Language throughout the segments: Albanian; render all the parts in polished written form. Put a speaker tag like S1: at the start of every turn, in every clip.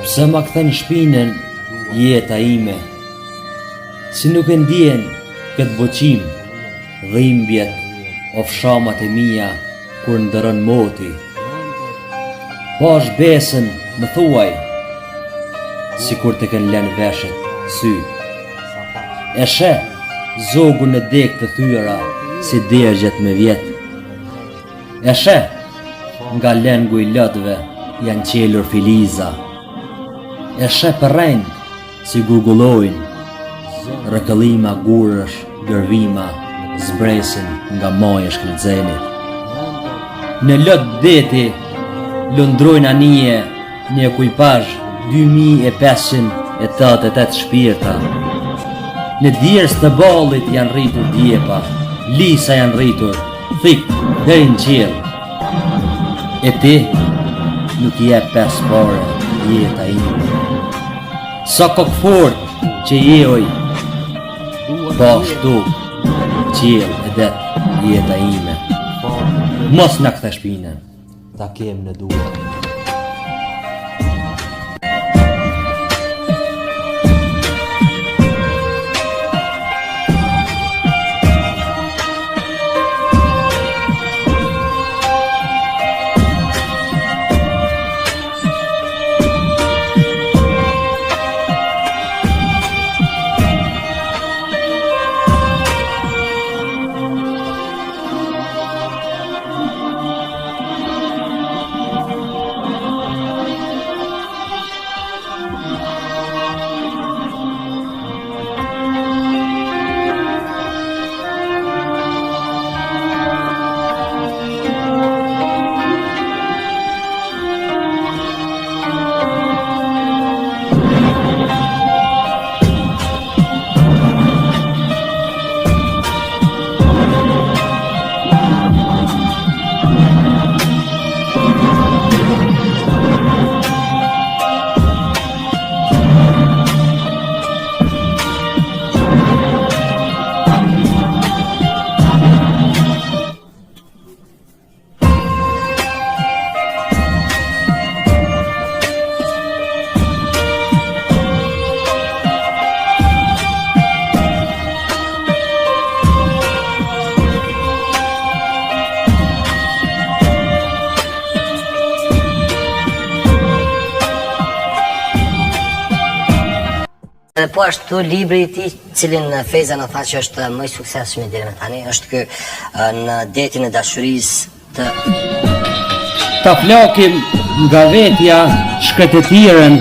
S1: Pse ma kthen shpinën jeta ime, si nuk e ndjen këtë boqim, dhimbjet o fshamat e mia kur ndërën moti. Pash besën më thuaj, si kur të kën lën veshët sy. E she zogun në dek të thyra si dergjet me vjet. E she nga lengu i lotëve janë qelur filiza. E she përrejnë si gurgullojnë, rëkëllima gurësh, gërvima zbresin nga maja shkëllëzenit. Në lot deti lundrojnë anije një ekipazh 2588 shpirta. Në djerës të ballit janë rritur djepa, lisa janë rritur, thik deri në qiell. E ti nuk je pes pare jeta ime. Sa kokfort që jehoj, po ashtu qiell e det jeta ime. Mos na kthe shpinën, ta kem në duar.
S2: Po ashtu libri i tij, cilin Feza në tha që është më i suksesshëm deri më tani, është ky në detin e dashurisë të...
S1: Ta flakim nga vetja shkretetiren,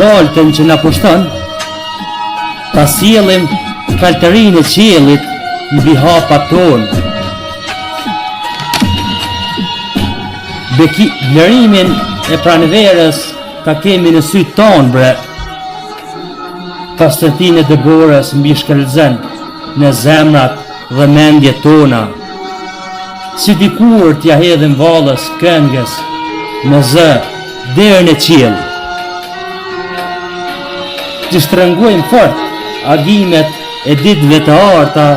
S1: baltën që na pushton, ta sjellim kaltërinë e qiellit mbi hapat tonë. Vlerimin e pranverës ta kemi në sy tonë, bre. Pastërtinë e dëborës mbi shkëllëzen në zemrat dhe mendjet tona. Si dikur t'ja hedhim valës këngës në zë derën e qiell. Që shtrëngojmë fort agimet e ditëve të arta,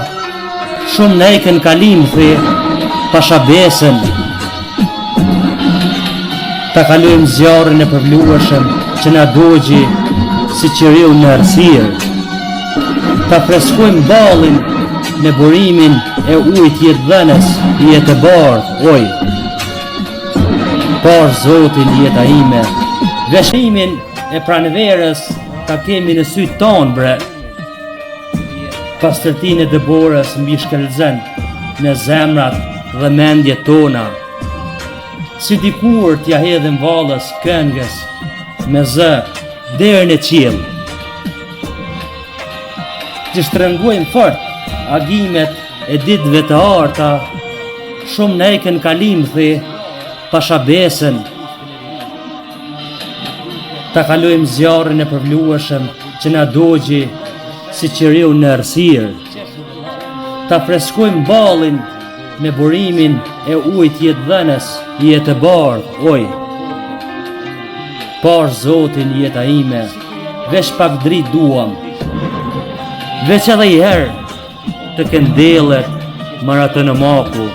S1: shumë në eken kalimthi, pashabesën. Ta kalojmë zjarrin e përvlueshëm që na dogji si qiriu në errësirë. Ta freskojmë ballin në burimin e ujit jetëdhënës, jetë e bardhë, oj. Pash Zotin jeta ime, veshrimin e pranverës ta kemi në sy tonë, bre. Pastërtinë e dëborës mbi shkëllëzen në zemrat dhe mendjet tona. Si dikur t'ja hedhim valës këngës me zë derën e qiell. Që shtrëngojmë fort agimet e ditëve të arta, shumë në eken kalimthi, pashabesën. Ta kalojmë zjarrin e përvlueshëm që na dogji si qiriu në errësirë. Ta freskojmë ballin me burimin e ujit jetëdhënës, jetë e bardhë, oj. Pash Zotin jeta ime, veç pak drit duam. Veç edhe i herë të këndelet maratë në maku.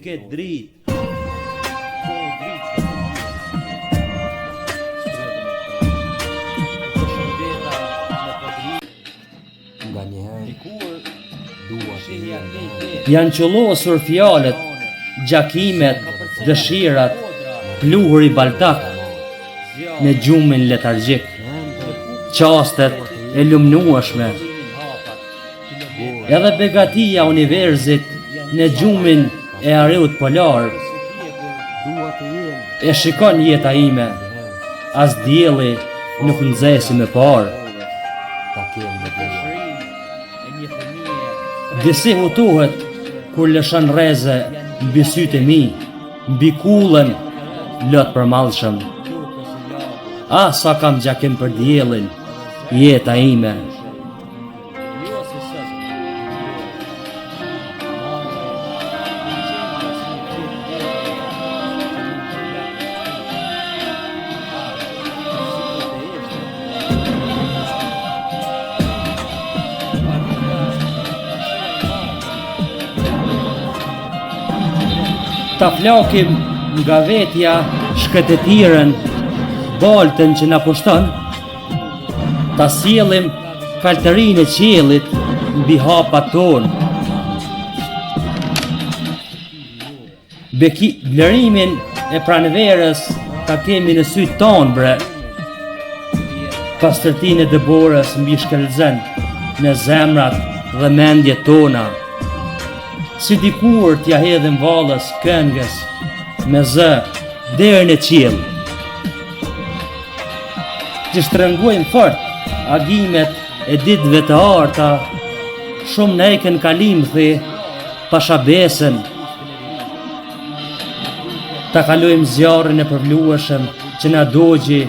S1: ketë dritë.
S3: Nga njëherë dua të jenë
S1: Janë qëllosur fjalët, gjakimet, dëshirat, pluhuri baldak në gjumin letargjik, qastet e lumnueshme, edhe begatia universit në gjumin e ariut polar.
S3: dua të jenë
S1: E shikon jeta ime, as dielli nuk nxesi me parë.
S3: ta kemë me dua.
S1: Disi hutohet kur lëshon rreze mbi sytë e mi, mbi kullën lot për mallshëm. Sa kam gjakim për diellin, jeta ime. Ta flakim nga vetja shkëtetiren, baltën që na pushton, ta sjellim kaltërinë e qiellit mbi hapat tonë. Blerimin e pranverës ta kemi në sytë tonë bre. Pastërtinë e dëborës mbi shkelzen në zemrat dhe mendjet tona. Si dikur t'ja hedhim vallës këngës me zë deri në qiell. Të shtrëngojmë fort agimet e ditëve të arta, shumë në eken kalimthi, pashabesen. Ta kalojmë zjarrin e përvlueshëm që na dogji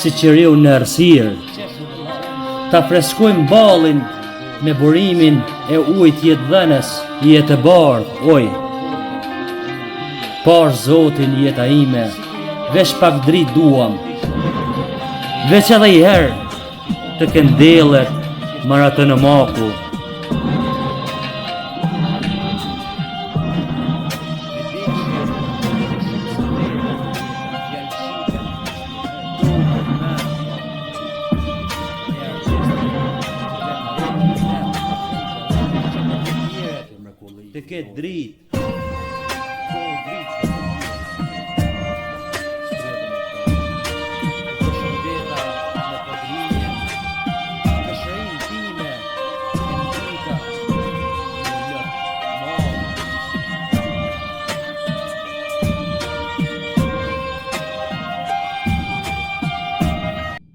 S1: si qiriu në errësirë. Ta freskojmë ballin me burimin e ujit jetëdhënës, jetë e bardhë, oj. Pash Zotin jeta ime, veç pak dritë duam. Veç edhe i herë të këndelet maratë në maku. Të ketë dritë.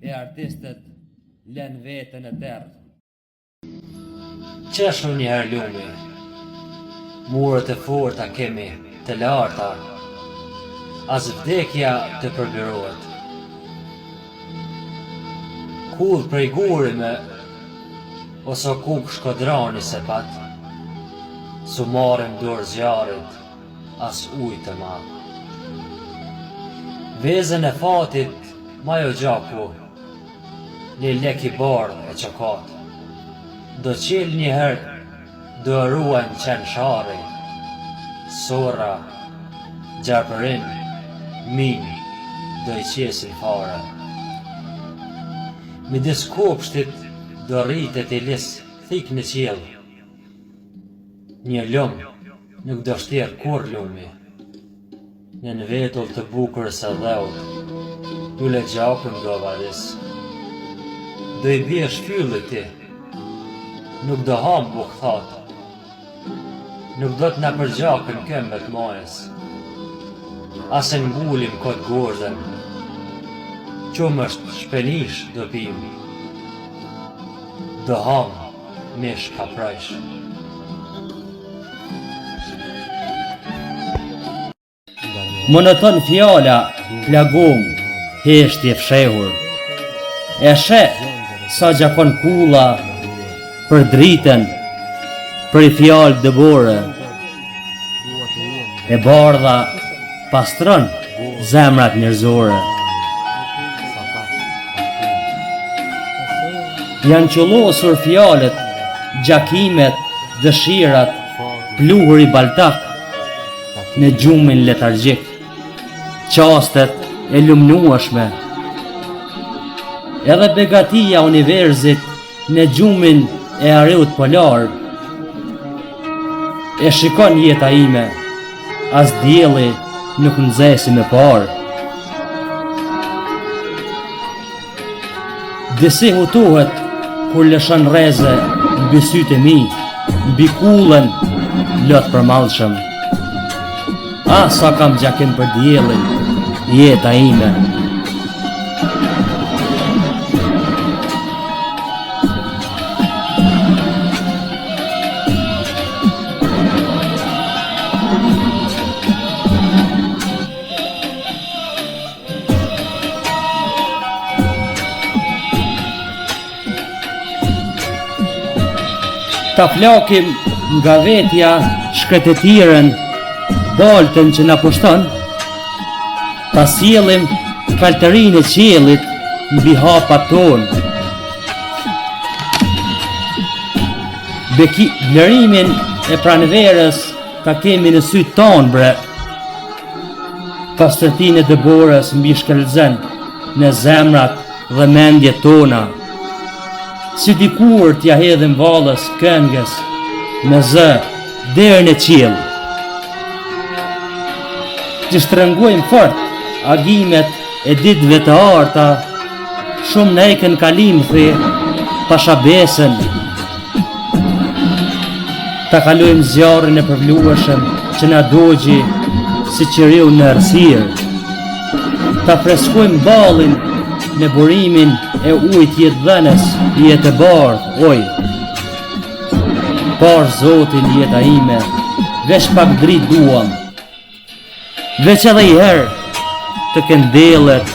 S1: E artistët lën vetën e terë. Qeshëm njëherë lumi, murët e forta kemi të larta, as vdekja të përbirohet. Kull prej gurime, ose kuk shkodrani se pat, su marim dorë zjarit, as ujtë të ma. Vezën e fatit, ma jo gjaku, një lek i bardh e qokat. Do qil njëherë, do ruajnë qenë shari, sora, gjarpërin, minë, do i qesin fare. Midis kopshtit do rritet i lis thik në qiell. Një lum nuk do shtirë kur lumi. Në vetull të bukur së dheut, lule gjakun do vadis. Do i bje shfyllit ti, nuk do ham buk that. Nuk do t'na përgjakën këmbët majës. Ase ngullim këtë gordën, qumë është shpenish do pim. Do ham mish ka prajsh. Monoton fjala, plagum, heshtje fshehur. E sheh sa gjakon kulla për dritën, për i fjalë dëbore. E bardha pastron zemrat njerëzore. Janë qëllosur fjalët, gjakimet, dëshirat, pluhuri baldak në gjumin letargjik, qastet e lumnuashme, edhe begatia universit në gjumin e ariut polar. E shikon jeta ime, as dielli nuk nxesi me parë. Disi hutohet kur lëshon rreze mbi sytë e mi, mbi kullën lot përmallshëm. Sa kam gjakim për diellin, jeta ime. Ta flakim nga vetja shkretetiren, baltën që na pushton, ta sjellim kaltërinë e qiellit mbi hapat tonë. Vlerimin e pranverës ta kemi në sytë tonë, bre. Pastërtinë e dëborës mbi shkelzen në zemrat dhe mendjet tona. Si dikur t'ja hedhim valës këngës me zë derën e qiell. T'i shtrëngojmë fort agimet e ditëve të arta, shumë në eken kalimthi, pashabesën. Ta kalojmë zjarrin e përvlueshëm që na dogji si qiriu në errësirë. Ta freskojmë ballin në burimin e ujt jetë dhenes, jetë e bardh, oj. Par Zotin jeta ime, veç pak dritë duam. Veç edhe i herë të këndelet